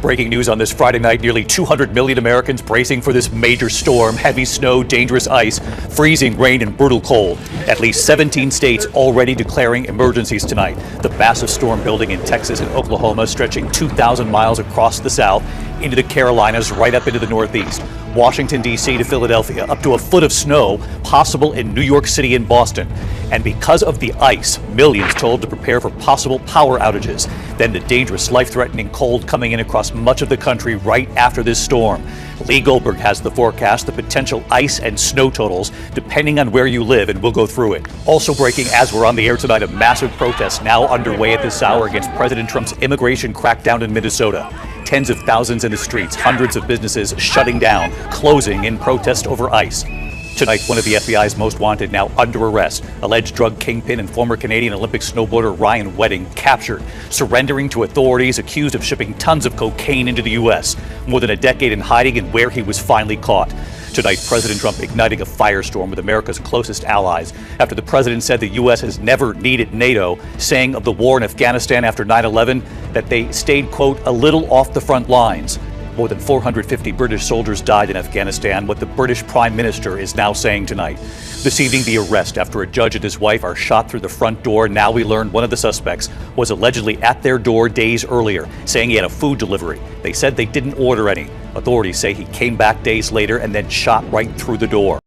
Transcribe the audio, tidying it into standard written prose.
Breaking news on this Friday night, nearly 200 million Americans bracing for this major storm. Heavy snow, dangerous ice, freezing rain, and brutal cold. At least 17 states already declaring emergencies tonight. The massive storm building in Texas and Oklahoma, stretching 2,000 miles across the south, into the Carolinas, right up into the Northeast. Washington, D.C. to Philadelphia, up to a foot of snow possible in New York City and Boston. And because of the ice, millions told to prepare for possible power outages. Then the dangerous, life-threatening cold coming in across much of the country right after this storm. Lee Goldberg has the forecast, the potential ice and snow totals, depending on where you live, and we'll go through it. Also breaking as we're on the air tonight, a massive protest now underway at this hour against President Trump's immigration crackdown in Minnesota. Tens of thousands in the streets, hundreds of businesses shutting down, closing in protest over ice. Tonight, one of the FBI's most wanted now under arrest. Alleged drug kingpin and former Canadian Olympic snowboarder Ryan Wedding captured, surrendering to authorities, accused of shipping tons of cocaine into the U.S. More than a decade in hiding, and where he was finally caught. Tonight, President Trump igniting a firestorm with America's closest allies after the president said the U.S. has never needed NATO, saying of the war in Afghanistan after 9/11 that they stayed, quote, a little off the front lines. More than 450 British soldiers died in Afghanistan, what the British Prime Minister is now saying tonight. This evening, the arrest after a judge and his wife are shot through the front door. Now we learned one of the suspects was allegedly at their door days earlier, saying he had a food delivery. They said they didn't order any. Authorities say he came back days later and then shot right through the door.